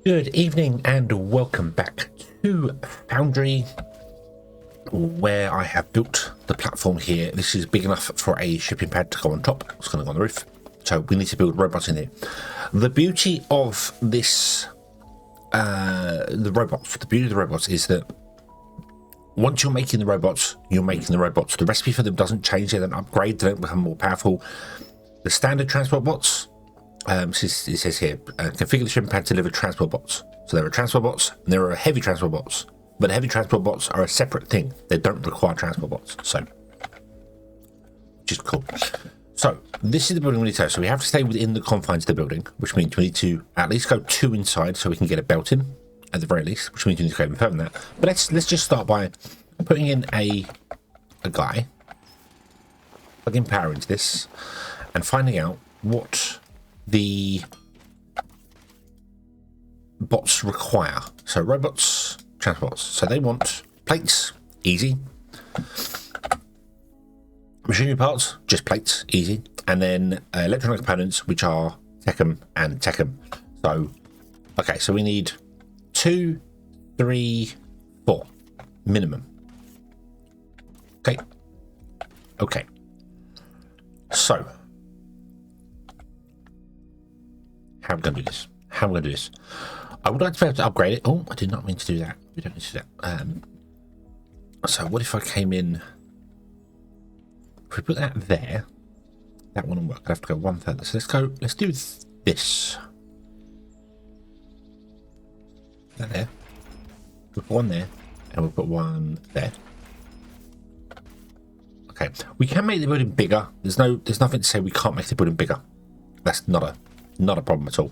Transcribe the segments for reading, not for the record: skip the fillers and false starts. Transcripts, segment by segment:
Good evening and welcome back to Foundry, where I have built the platform here. This is big enough for a shipping pad to go on top. It's going to go on the roof, so we need to build robots in here. The beauty of this, the beauty of the robots is that once you're making the robots, you're making the robots. The recipe for them doesn't change, they don't upgrade, they don't become more powerful. The standard transport bots, it says here, configure the shipping pad to deliver transport bots. So there are transport bots and there are heavy transport bots, but heavy transport bots are a separate thing. They don't require transport bots, so which is cool. So this is the building we need to. So we have to stay within the confines of the building, which means we need to at least go 2 inside so we can get a belt in, at the very least, which means we need to go even further than that. But let's just start by putting in a guy, plugging power into this, and finding out what the bots require. So robots, transports. So they want plates, easy. Machinery parts, just plates, easy. And then electronic components, which are Techem and Techem. So, okay, so we need 2, 3, 4 minimum. Okay. So how am I going to do this? I would like to be able to upgrade it. Oh, I did not mean to do that. We don't need to do that. So what if I came in? If we put that there, that wouldn't work. I have to go 1/3. So let's do this. That there. We'll put one there, and we'll put one there. Okay, we can make the building bigger. There's nothing to say we can't make the building bigger. That's not a problem at all.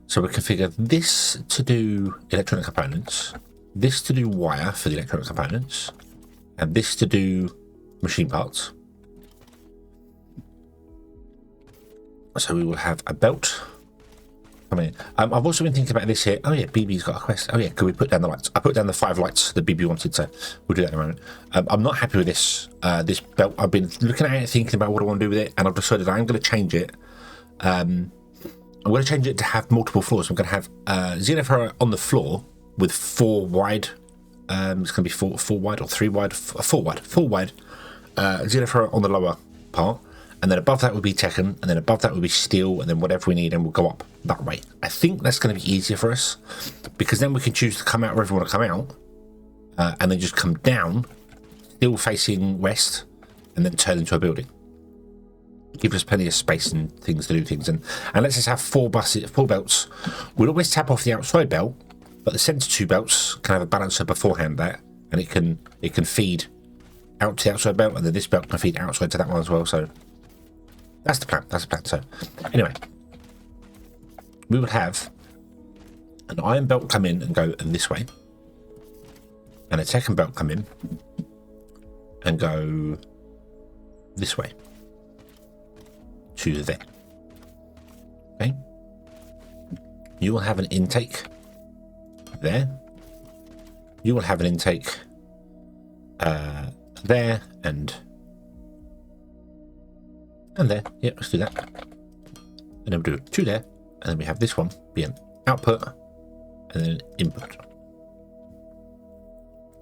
So we configure this to do electronic components, this to do wire for the electronic components, and this to do machine parts. So we will have a belt coming in. I've also been thinking about this here. Oh yeah, BB's got a quest. Oh yeah, could we put down the lights? I put down the 5 lights that BB wanted, so we'll do that in a moment. I'm not happy with this this belt. I've been looking at it, thinking about what I want to do with it, and I've decided I'm going to change it. I'm going to change it to have multiple floors. I'm going to have Xenophora on the floor with 4 wide. It's going to be 4 wide or 3 wide, 4 wide. Xenophora on the lower part. And then above that would be Tekken, and then above that would be steel, and then whatever we need, and we'll go up that way. I think that's going to be easier for us, because then we can choose to come out wherever we want to come out, and then just come down, still facing west, and then turn into a building. Give us plenty of space and things to do things. And let's just have 4 belts. We'll always tap off the outside belt, but the centre 2 belts can have a balancer beforehand that, and it can feed out to the outside belt, and then this belt can feed outside to that one as well. So that's the plan. So anyway, we would have an iron belt come in and go this way, and a Tekken belt come in and go this way to there. Okay, you will have an intake there. You will have an intake there and there. Yeah, let's do that. And then we'll do 2 there, and then we have this one be an output and then an input.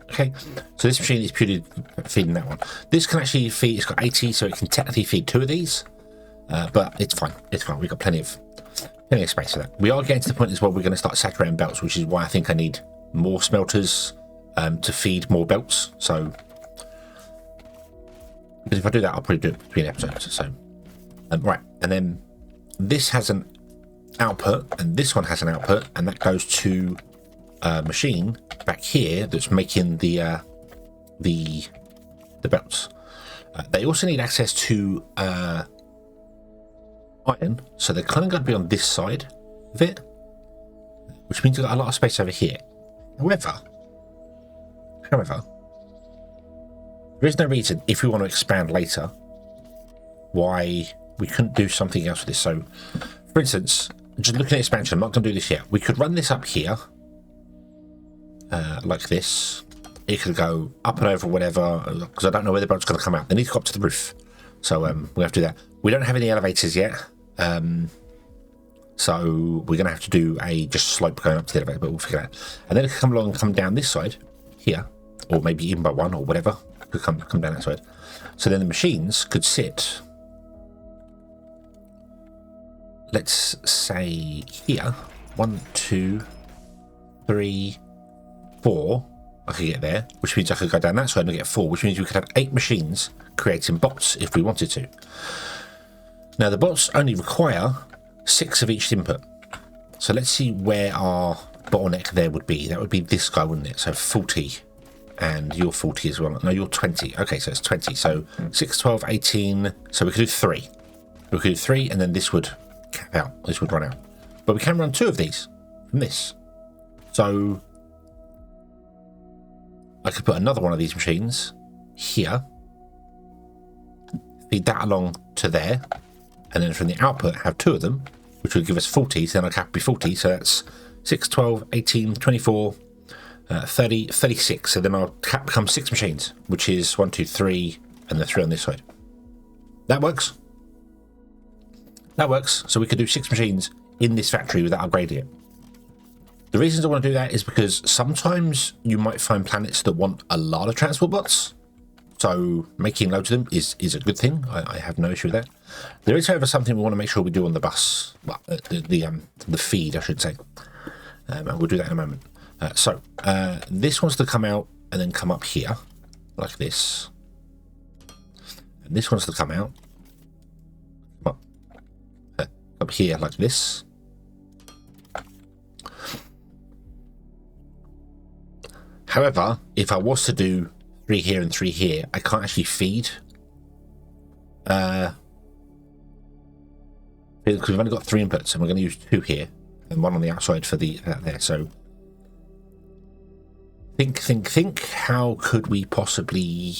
Okay, so this machine is purely feeding that one. This can actually feed, it's got 80, so it can technically feed 2 of these, but it's fine. We've got plenty of space for that. We are getting to the point as well, we're going to start saturating belts, which is why I think I need more smelters to feed more belts. So, because if I do that, I'll probably do it between episodes. So, right, and then this has an output, and this one has an output, and that goes to a machine back here that's making the belts. They also need access to iron, so they're kind of going to be on this side of it, which means we've got a lot of space over here. However, there is no reason, if we want to expand later, why we couldn't do something else with this. So, for instance, just looking at expansion, I'm not going to do this yet. We could run this up here, like this. It could go up and over whatever, because I don't know where the boat's going to come out. They need to go up to the roof. So we have to do that. We don't have any elevators yet. So we're going to have to do a just slope going up to the elevator, but we'll figure it out. And then it can come along and come down this side here, or maybe even by one or whatever, could come down that side. So then the machines could sit, let's say here, 1, 2, 3, 4. I could get there, which means I could go down that side and get 4, which means we could have 8 machines creating bots if we wanted to. Now the bots only require 6 of each input. So let's see where our bottleneck there would be. That would be this guy, wouldn't it? So 40, and you're 40 as well. No, you're 20. Okay, so it's 20. So 6, 12, 18. So we could do 3. We could do 3, and then this would cap out. This would run out. But we can run 2 of these from this. So I could put another one of these machines here, feed that along to there, and then from the output have 2 of them, which would give us 40. So then our cap would be 40. So that's 6, 12, 18, 24, 30, 36. So then our cap becomes 6 machines, which is 1, 2, 3, and the 3 on this side. That works. That works. So we could do 6 machines in this factory without upgrading it. The reasons I want to do that is because sometimes you might find planets that want a lot of transport bots. So making loads of them is a good thing. I have no issue with that. There is, however, something we want to make sure we do on the bus, well, the feed, I should say, and we'll do that in a moment. So this wants to come out and then come up here like this, and this wants to come out up here like this. However, if I was to do 3 here and 3 here, I can't actually feed. Because we've only got 3 inputs, and we're going to use 2 here and 1 on the outside for the there. So think. How could we possibly?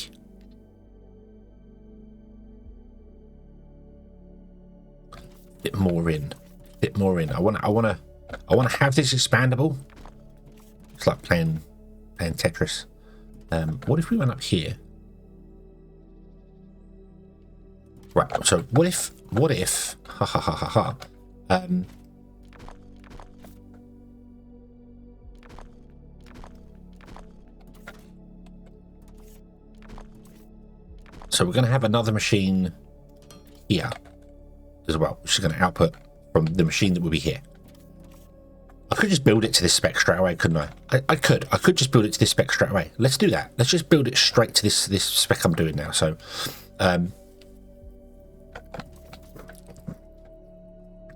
Bit more in. I want to have this expandable. It's like playing Tetris. What if we went up here? Right, so what if so we're going to have another machine here as well, which is going to output from the machine that will be here. I could just build it to this spec straight away, couldn't I? I could just build it to this spec straight away. Let's do that. Let's just build it straight to this spec I'm doing now. So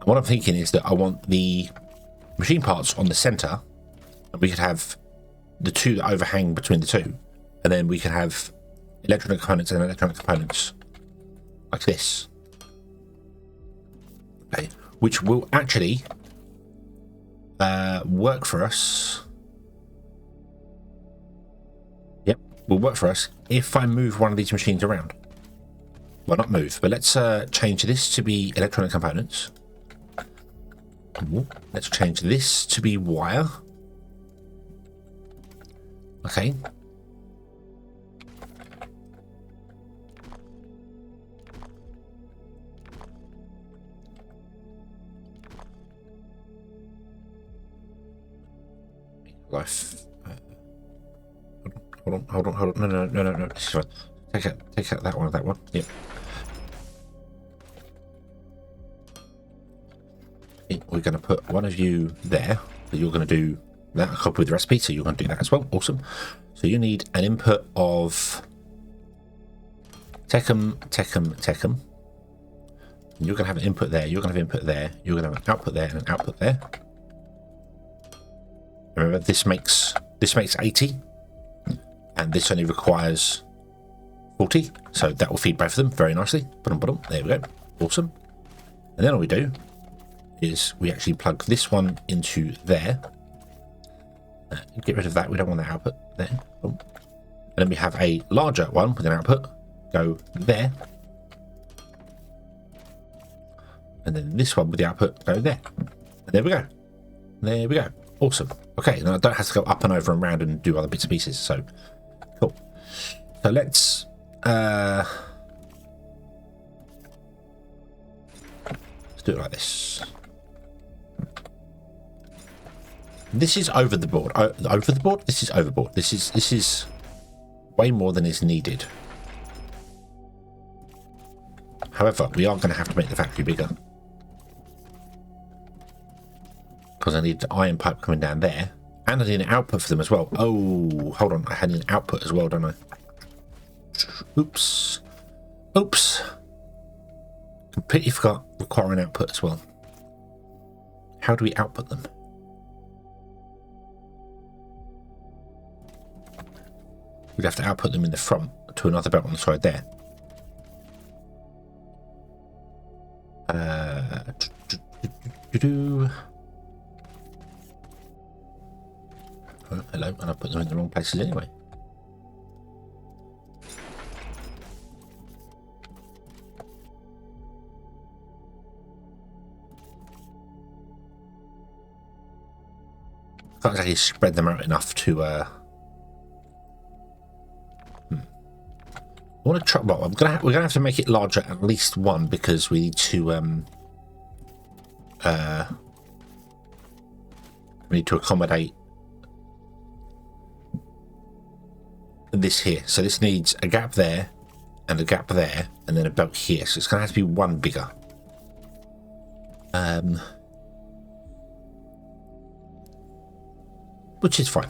what I'm thinking is that I want the machine parts on the center, and we could have the 2 that overhang between the 2, and then we could have electronic components and electronic components like this. Okay, which will actually work for us. Yep, will work for us if I move one of these machines around. Well, not move, but let's change this to be electronic components. Let's change this to be wire. Okay. Life. Hold on. No. This is fine. Take out that one. Yep. We're going to put one of you there. So you're going to do that. I copy with the recipe, so you're going to do that as well. Awesome. So you need an input of Techem. And you're going to have an input there. You're going to have input there. You're going to have an output there and an output there. Remember, this makes 80, and this only requires 40, so that will feed both of them very nicely. Bottom. There we go. Awesome. And then all we do is we actually plug this one into there. Get rid of that. We don't want that output there. Boom. And then we have a larger one with an output. Go there. And then this one with the output go there. And there we go. There we go. Awesome. Okay, now I don't have to go up and over and round and do other bits and pieces, so cool. So let's do it like this. This is over the board. Over the board? This is overboard. This is way more than is needed. However, we are going to have to make the factory bigger. Because I need the iron pipe coming down there. And I need an output for them as well. Oh, hold on. I had an output as well, don't I? Oops. Oops. Completely forgot require an output as well. How do we output them? We'd have to output them in the front to another belt on the side there. Oh, hello, and I put them in the wrong places anyway. Can't exactly spread them out enough to I want to try. Well, we're gonna have to make it larger at least one because we need to accommodate this here. So this needs a gap there and a gap there and then a belt here. So it's gonna have to be one bigger. Which is fine.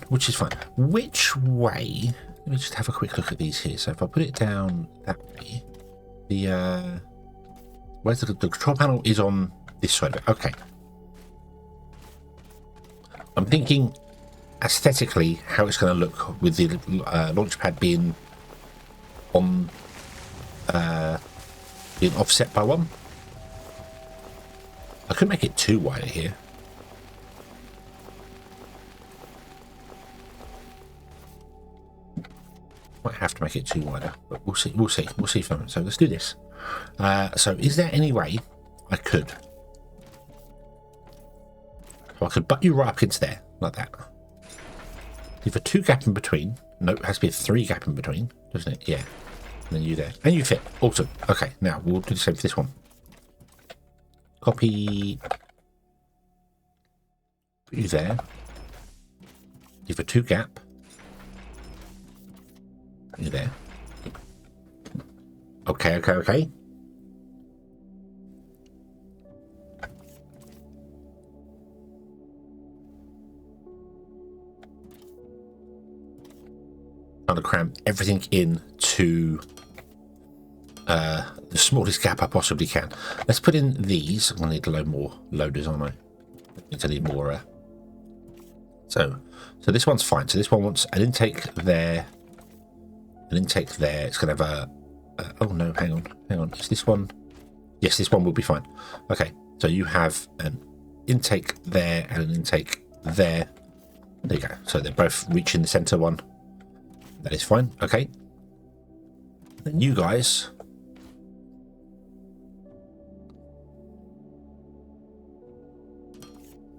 Which way? Let me just have a quick look at these here. So if I put it down that way, where's the control panel is on this side of it. Okay. I'm thinking aesthetically how it's going to look with the launch pad being on being offset by one. I could make it too wide here. Might have to make it too wider, but we'll see. We'll see for a moment. So let's do this. So is there any way I could? So I could butt you right up into there, like that. Leave a 2 gap in between. No, it has to be a 3 gap in between, doesn't it? Yeah. And then you there. And you fit. Awesome. Okay, now we'll do the same for this one. Copy. Put you there. Leave a 2 gap. You there. Okay. Trying to cram everything in to the smallest gap I possibly can. Let's put in these. I'm going to need a load more loaders, aren't I? I need more. So this one's fine. So this one wants an intake there. An intake there. It's going to have a oh no, hang on. Is this one? Yes, this one will be fine. Okay, so you have an intake there and an intake there. There you go. So they're both reaching the center one. That is fine. Okay. Then you guys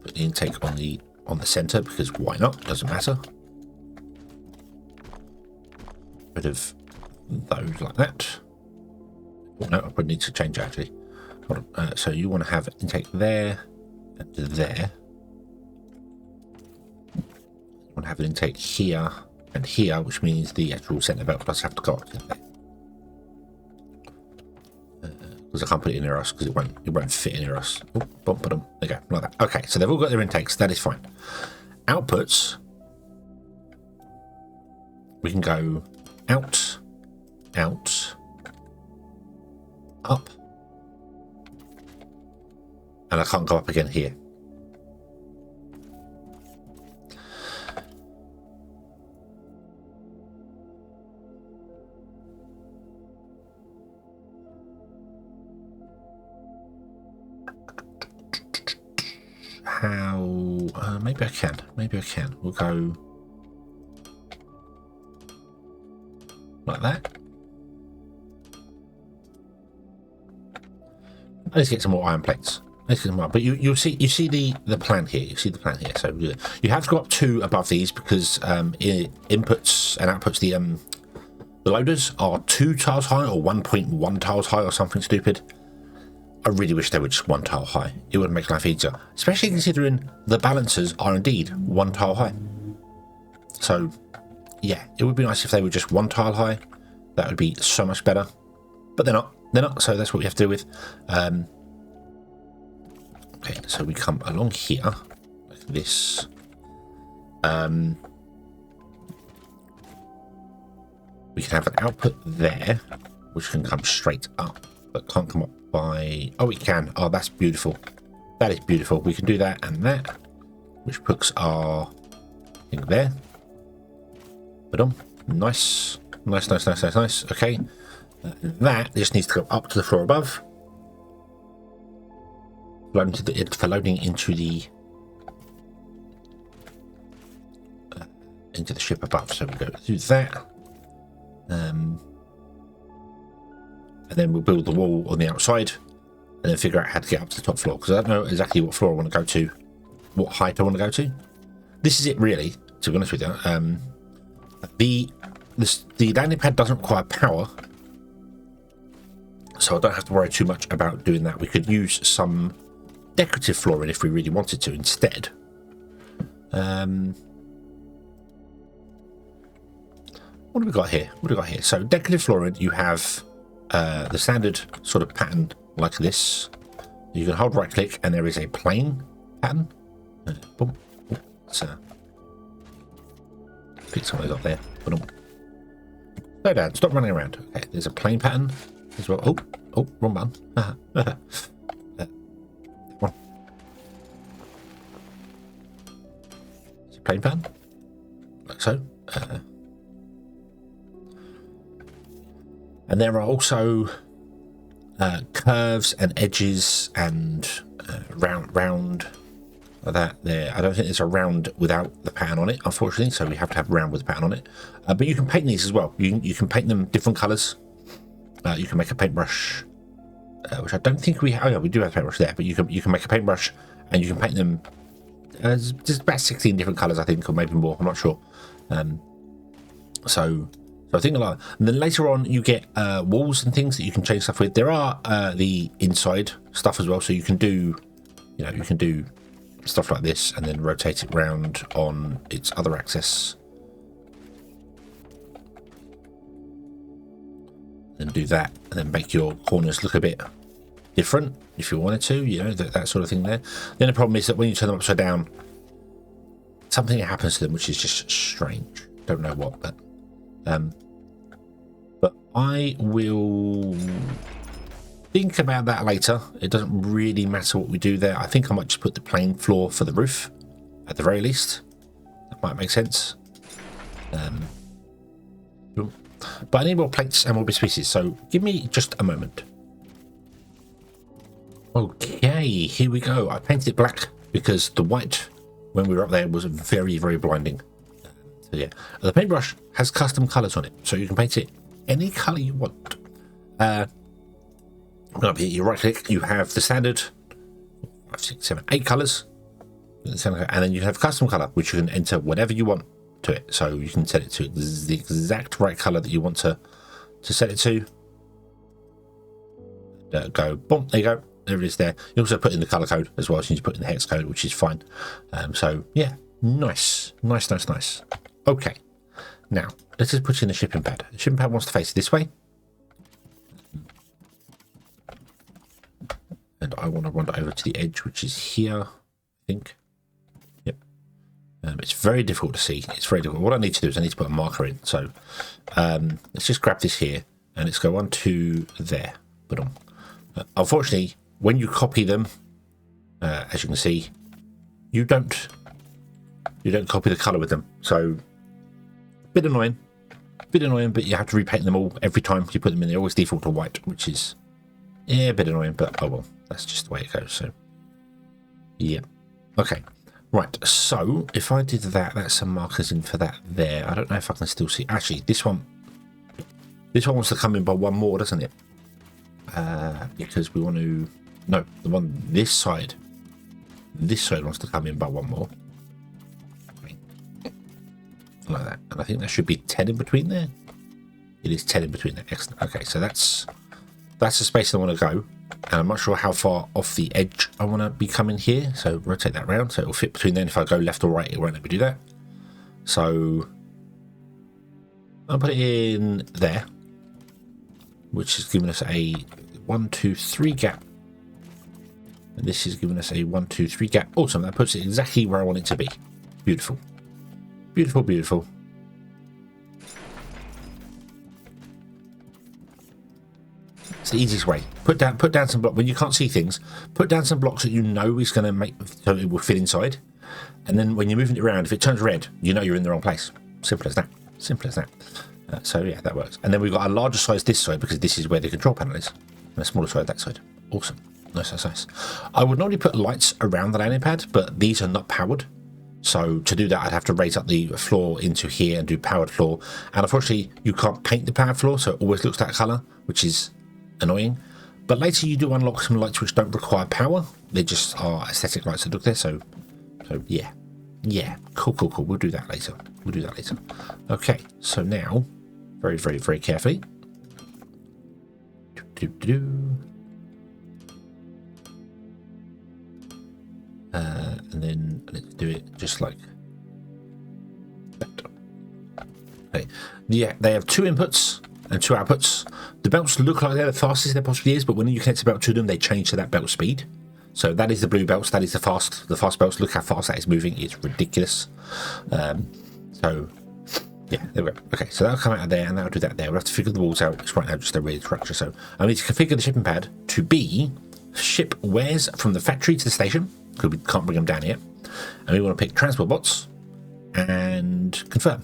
put the intake on the center because why not? Doesn't matter. Rid of those like that. Oh, no, I probably need to change actually. Hold on. So you want to have intake there and there. You want to have an intake here and here, which means the actual center belt does have to go up to there. Because I can't put it in Eros because it won't fit in Eros. Oh, bump, there you go, like that. Okay, so they've all got their intakes. That is fine. Outputs. We can go out, up, and I can't go up again here. How? Maybe I can. We'll go like that. Let's get some more iron plates. Let's get some more. But you see the plan here. You see the plan here. So you have to go up 2 above these because inputs and outputs the loaders are 2 tiles high or 1.1 tiles high or something stupid. I really wish they were just one tile high. It would make life easier, especially considering the balancers are indeed one tile high. So yeah, it would be nice if they were just one tile high. That would be so much better, but they're not. They're not. So that's what we have to deal with. Okay, so we come along here like this. We can have an output there, which can come straight up, but can't come up by... Oh, it can. Oh, that's beautiful. That is beautiful. We can do that and that, which puts our thing there. But nice. Nice. Okay. That just needs to go up to the floor above. For loading into the ship above. So we go through that. And then we'll build the wall on the outside and then figure out how to get up to the top floor, because I don't know exactly what floor I want to go to, what height I want to go to. This is it really, to be honest with you. The landing pad doesn't require power, so I don't have to worry too much about doing that. We could use some decorative flooring if we really wanted to instead. What have we got here? So decorative flooring, you have the standard sort of pattern like this. You can hold right click and there is a plane pattern. Boom. So pick some of those up there. Boom. Slow down, stop running around. Okay, there's a plane pattern as well. Oh, wrong button. One. It's a plane pattern. Like so. And there are also curves and edges and round like that there. I don't think there's a round without the pattern on it, unfortunately, so we have to have round with the pattern on it. But you can paint these as well. You can paint them different colours. You can make a paintbrush, which I don't think we have. Oh yeah, we do have a paintbrush there, but you can make a paintbrush and you can paint them just about 16 different colours, I think, or maybe more. I'm not sure. So I think a lot. And then later on, you get walls and things that you can change stuff with. There are the inside stuff as well, so you can do, you can do stuff like this and then rotate it round on its other axis. And do that, and then make your corners look a bit different if you wanted to, that sort of thing there. The only problem is that when you turn them upside down, something happens to them which is just strange. Don't know what, but I will think about that later. It doesn't really matter what we do there. I think I might just put the plain floor for the roof at the very least. That might make sense. But I need more plates and more bits and pieces, so give me just a moment. Okay, here we go. I painted it black because the white when we were up there was very, very blinding. So yeah, the paintbrush has custom colors on it, so you can paint it any color you want. Up here, you right click, you have the standard 5, 6, 7, 8 colors, and then you have custom color, which you can enter whatever you want to it. So you can set it to the exact right color that you want to set it to. Go, boom, there you go. There it is there. You also put in the color code as well, so you need to put in the hex code, which is fine. So yeah, nice. Okay, now let's just put in the shipping pad. The shipping pad wants to face this way, and I want to run it over to the edge, which is here, I think. Yep. It's very difficult to see. It's very difficult. What I need to do is I need to put a marker in. So let's just grab this here, and let's go on to there. But unfortunately, when you copy them, as you can see, you don't copy the color with them. So bit annoying, but you have to repaint them all every time you put them in. They always default to white, which is a bit annoying, but oh well, that's just the way it goes. So yeah, okay, right. So if I did that, that's some markers in for that there. I don't know if I can still see. Actually, this one wants to come in by one more, doesn't it? Because we want to, no, the one this side wants to come in by one more, like that, and I think there should be 10 in between there. It is 10 in between there. Excellent. Okay, so that's the space I want to go, and I'm not sure how far off the edge I want to be coming here, so rotate that round so it'll fit between then. If I go left or right, it won't let me do that. So I'll put it in there, which is giving us a 1, 2, 3 gap, and this is giving us a 1, 2, 3 gap. Awesome, that puts it exactly where I want it to be. Beautiful, beautiful, beautiful. It's the easiest way. Put down some blocks when you can't see things. Put down some blocks that you know is going to make so it will fit inside, and then when you're moving it around, if it turns red, you know you're in the wrong place. Simple as that. Simple as that. So yeah, that works. And then we've got a larger size this side because this is where the control panel is, and a smaller side that side. Awesome. Nice, nice, nice. I would normally put lights around the landing pad, but these are not powered. So to do that, I'd have to raise up the floor into here and do powered floor. And unfortunately, you can't paint the powered floor, so it always looks that color, which is annoying. But later you do unlock some lights which don't require power. They just are aesthetic lights that look there. So yeah. Yeah, cool. We'll do that later. Okay, so now, very, very, very carefully. And then let's do it just like that. Okay. Yeah, they have 2 inputs and 2 outputs. The belts look like they're the fastest there possibly is, but when you connect a belt to them, they change to that belt speed. So that is the blue belts. That is the fast belts. Look how fast that is moving. It's ridiculous. So yeah, there we go. Okay, so that'll come out of there, and that'll do that there. We'll have to figure the walls out. It's right now just a weird structure. So I need to configure the shipping pad to be ship wares from the factory to the station, because we can't bring them down yet. And we want to pick transport bots and confirm.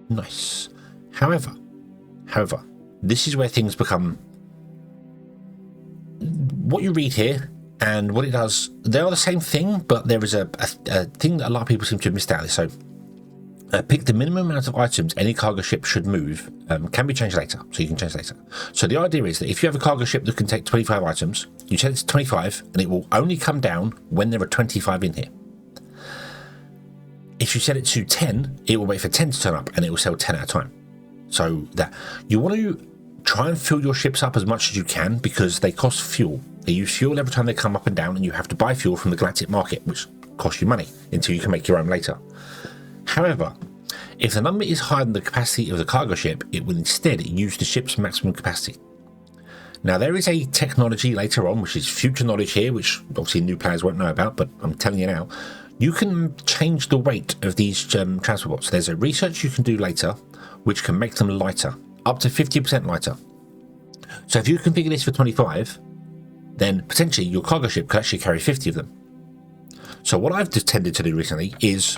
Nice. However, this is where things become what you read here and what it does. They are the same thing, but there is a thing that a lot of people seem to have missed out of this. So pick the minimum amount of items any cargo ship should move. Can be changed later, so you can change later. So the idea is that if you have a cargo ship that can take 25 items, you set it to 25 and it will only come down when there are 25 in here. If you set it to 10, it will wait for 10 to turn up and it will sell 10 at a time. So that you want to try and fill your ships up as much as you can, because they cost fuel. They use fuel every time they come up and down, and you have to buy fuel from the galactic market, which costs you money until you can make your own later. However, if the number is higher than the capacity of the cargo ship, it will instead use the ship's maximum capacity. Now, there is a technology later on, which is future knowledge here, which obviously new players won't know about, but I'm telling you now. You can change the weight of these transport bots. There's a research you can do later, which can make them lighter, up to 50% lighter. So if you configure this for 25, then potentially your cargo ship could actually carry 50 of them. So what I've just tended to do recently is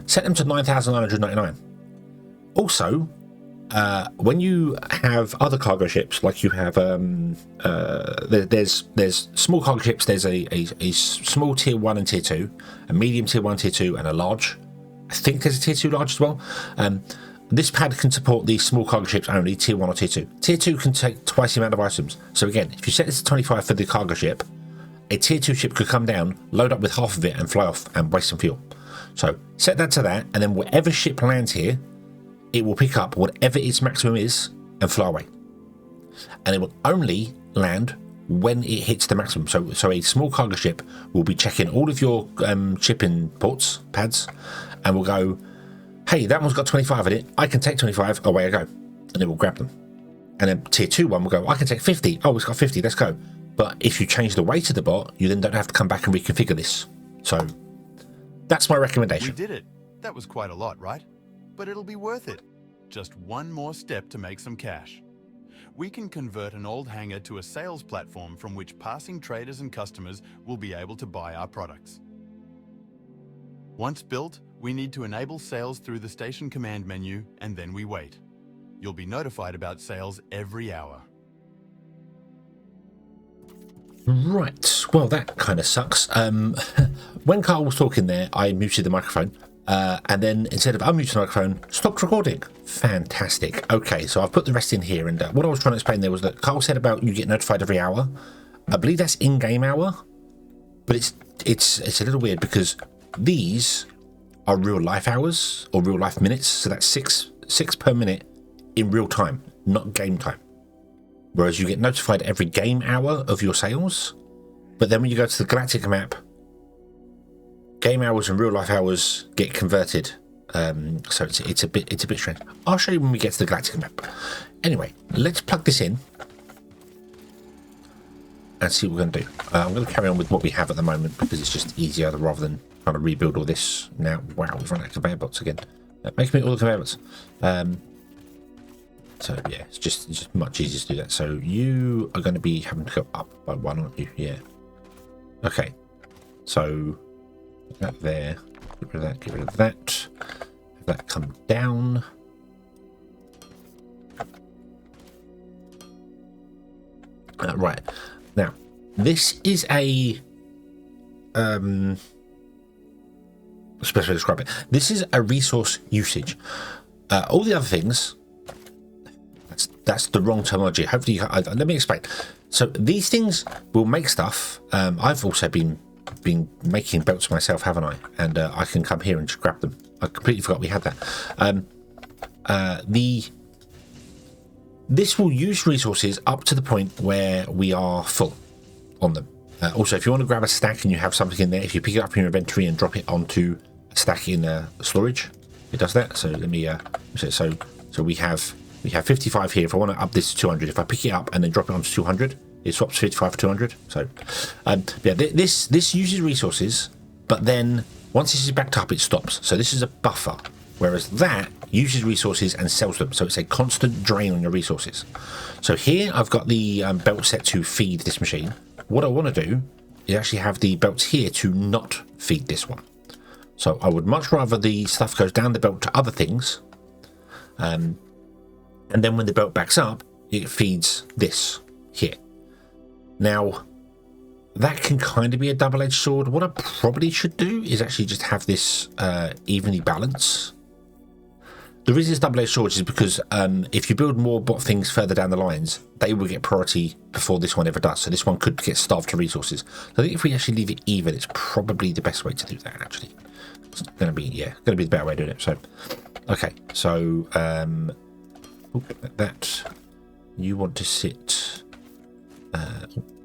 set them to 9,999. Also, when you have other cargo ships, like you have, there's small cargo ships. There's a small tier 1 and tier 2, a medium tier 1, tier 2, and a large. I think there's a tier 2 large as well. This pad can support these small cargo ships only, tier 1 or tier 2. Tier 2 can take twice the amount of items. So again, if you set this to 25 for the cargo ship, a tier 2 ship could come down, load up with half of it and fly off and waste some fuel. So set that to that, and then whatever ship lands here, it will pick up whatever its maximum is and fly away. And it will only land when it hits the maximum. So a small cargo ship will be checking all of your shipping ports, pads, and will go, hey, that one's got 25 in it. I can take 25. Away I go. And it will grab them. And then tier 2 one will go, I can take 50. Oh, it's got 50. Let's go. But if you change the weight of the bot, you then don't have to come back and reconfigure this. So that's my recommendation. We did it. That was quite a lot, right? But it'll be worth it. Just one more step to make some cash. We can convert an old hangar to a sales platform from which passing traders and customers will be able to buy our products. Once built, we need to enable sales through the station command menu, and then we wait. You'll be notified about sales every hour. Right, well, that kind of sucks. When Carl was talking there, I muted the microphone, and then instead of unmuting the microphone, stopped recording. Fantastic. Okay, so I've put the rest in here, and what I was trying to explain there was that Carl said about you get notified every hour. I believe that's in-game hour, but it's a little weird because these are real life hours or real life minutes, so that's six per minute in real time, not game time. whereas you get notified every game hour of your sales. But then when you go to the galactic map, game hours and real life hours get converted. So it's a bit strange. I'll show you when we get to the galactic map. Anyway, let's plug this in and see what we're going to do. I'm going to carry on with what we have at the moment because it's just easier rather than trying to rebuild all this. Now, wow, we've run out of conveyor belts again. Make me all the conveyor belts. So yeah, it's just much easier to do that. So you are going to be having to go up by one, aren't you? Yeah. Okay. So that there. Get rid of that. Get rid of that. Have that come down. Right. Now, this is a what's the best way to describe it? This is a resource usage. All the other things, that's the wrong terminology. Hopefully, let me explain. So these things will make stuff. I've also been making belts myself, haven't I? And I can come here and just grab them. I completely forgot we had that. This will use resources up to the point where we are full on them. Also, if you want to grab a stack and you have something in there, if you pick it up from your inventory and drop it onto a stack in storage, it does that. So let me so we have 55 here. If I want to up this to 200, if I pick it up and then drop it onto 200, it swaps 55 for 200. So yeah, this uses resources, but then once this is backed up, it stops. So this is a buffer, whereas that uses resources and sells them. So it's a constant drain on your resources. So here I've got the belt set to feed this machine. What I want to do is actually have the belts here to not feed this one. So I would much rather the stuff goes down the belt to other things. And then when the belt backs up, it feeds this here. Now, that can kind of be a double-edged sword. What I probably should do is actually just have this evenly balanced. The reason it's double-edged sword is because if you build more bot things further down the lines, they will get priority before this one ever does. So this one could get starved to resources. So I think if we actually leave it even, it's probably the best way to do that, actually. It's going to be, yeah, going to be the better way of doing it. So, okay, so that you want to sit.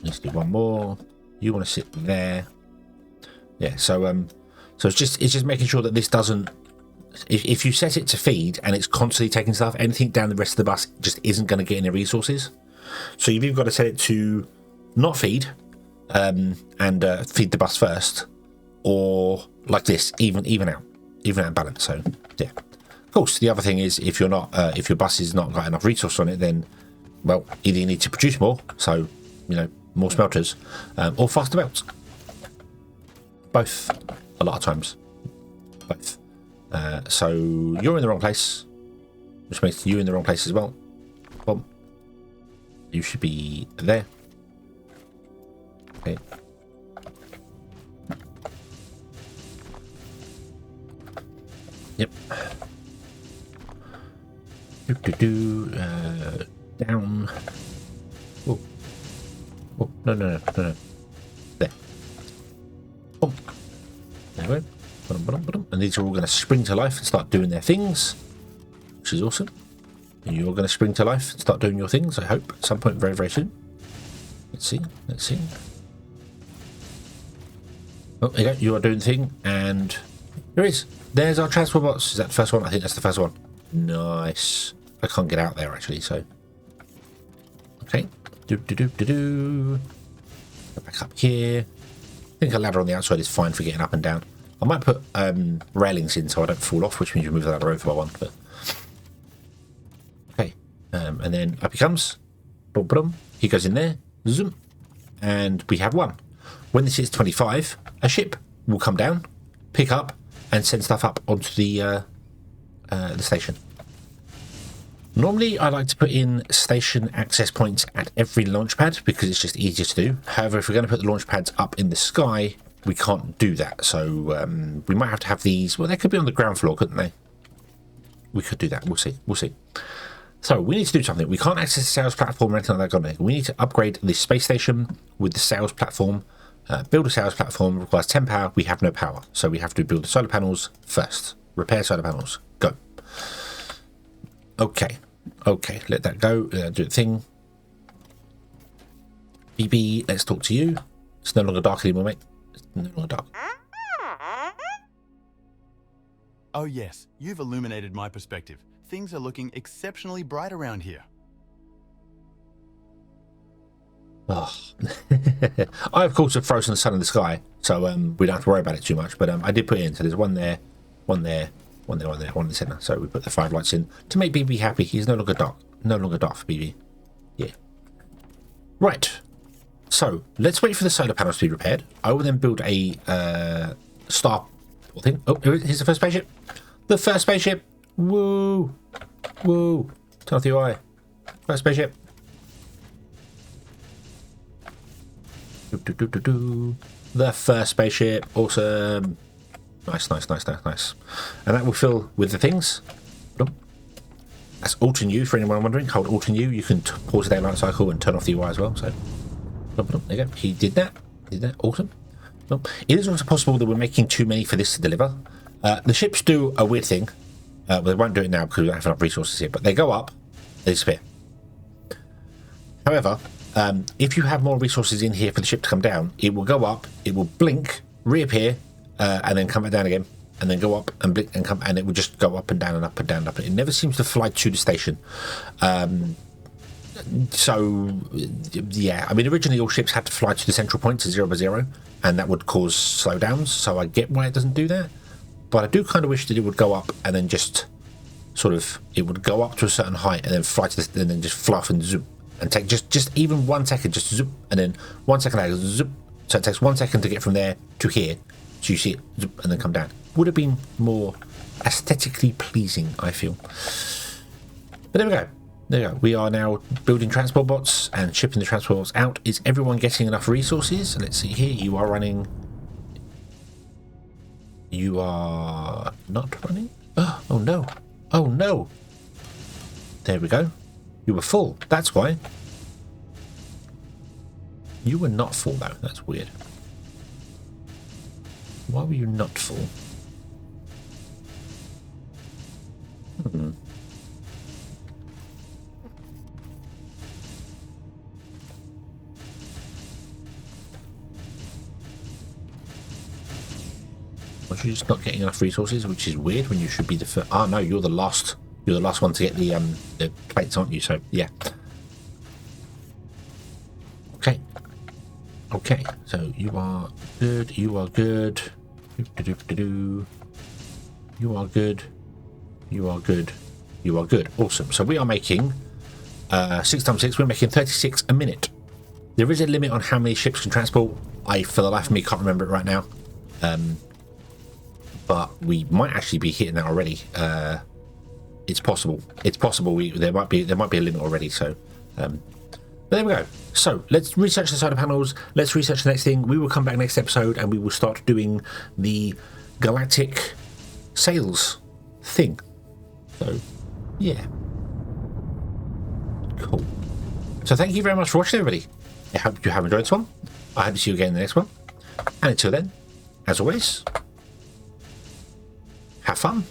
Let's do one more. You want to sit there. Yeah. So it's just making sure that this doesn't. If you set it to feed and it's constantly taking stuff, anything down the rest of the bus just isn't going to get any resources. So you've either got to set it to not feed and feed the bus first, or like this, even out balance. So yeah. Of course, the other thing is if you're not if your bus has not got enough resource on it, then well, either you need to produce more, so more smelters, or faster belts. Both, a lot of times. Both. So you're in the wrong place, which makes you in the wrong place as well. Well, you should be there. Okay. Yep. Down. Oh. Oh, no. There. Oh. There we go. And these are all going to spring to life and start doing their things, which is awesome. And you're going to spring to life and start doing your things, I hope, at some point very, very soon. Let's see. Oh, there you go. You are doing the thing, and there it is. There's our transport bots. Is that the first one? I think that's the first one. Nice. I can't get out there, actually, so... Okay. Go back up here. I think a ladder on the outside is fine for getting up and down. I might put railings in so I don't fall off, which means you move the ladder over by one. But okay, and then up he comes. Boom, boom. He goes in there. Zoom, and we have one. When this hits 25, a ship will come down, pick up, and send stuff up onto the station. Normally, I like to put in station access points at every launch pad because it's just easier to do. However, if we're going to put the launch pads up in the sky, we can't do that. So we might have to have these. Well, they could be on the ground floor, couldn't they? We could do that. We'll see. So we need to do something. We can't access the sales platform or anything like that. We need to upgrade the space station with the sales platform. Build a sales platform requires 10 power. We have no power. So we have to build the solar panels first. Repair solar panels. Go. Okay, let that go. Do the thing. BB, let's talk to you. It's no longer dark anymore, mate. It's no longer dark. Oh yes, you've illuminated my perspective. Things are looking exceptionally bright around here. Oh. I, of course, have frozen the sun in the sky, so we don't have to worry about it too much. But I did put it in, so there's one there, one there, one there, one there, one in the centre. So we put the 5 lights in to make BB happy. He's no longer dark. No longer dark for BB. Yeah. Right. So let's wait for the solar panels to be repaired. I will then build a star thing. Oh, here's the first spaceship. The first spaceship. Woo! Woo! Turn off the UI. First spaceship. The first spaceship. Awesome. Nice, nice, nice, nice, nice. And that will fill with the things. That's Alt and U for anyone wondering. Hold Alt and U. You can pause the daylight cycle and turn off the UI as well. So there you go. He did that. Did that. Awesome. It is also possible that we're making too many for this to deliver. The ships do a weird thing. Well, they won't do it now because we don't have enough resources here. But they go up, they disappear. However, if you have more resources in here for the ship to come down, it will go up, it will blink, reappear, and then come back down again, and then go up and blink and come, and it will just go up and down and up and down and up. It never seems to fly to the station. So yeah, I mean, originally all ships had to fly to the central point to 0 by 0, and that would cause slowdowns. So I get why it doesn't do that, but I do kind of wish that it would go up and then just sort of, it would go up to a certain height and then fly to this, and then just fly off and zoom. And take just even 1 second, just zoop, and then 1 second later, zoop. So it takes 1 second to get from there to here, so you see it, zoop, and then come down. Would have been more aesthetically pleasing, I feel. But there we go. There we go. We are now building transport bots and shipping the transport bots out. Is everyone getting enough resources? Let's see here. You are running. You are not running. Oh no! Oh no! There we go. You were full. That's why. You were not full, though. That's weird. Why were you not full? Was you just not getting enough resources, which is weird when you should be the first? Ah, no, you're the last. You're the last one to get the plates, aren't you? So yeah. Okay. Okay. So you are good. You are good. You are good. You are good. You are good. Awesome. So we are making 6 times 6. We're making 36 a minute. There is a limit on how many ships can transport. I, for the life of me, can't remember it right now. But we might actually be hitting that already. It's possible. It's possible. There might be a limit already. So, but there we go. So let's research the solar panels. Let's research the next thing. We will come back next episode and we will start doing the galactic sails thing. So, yeah, cool. So thank you very much for watching, everybody. I hope you have enjoyed this one. I hope to see you again in the next one. And until then, as always, have fun.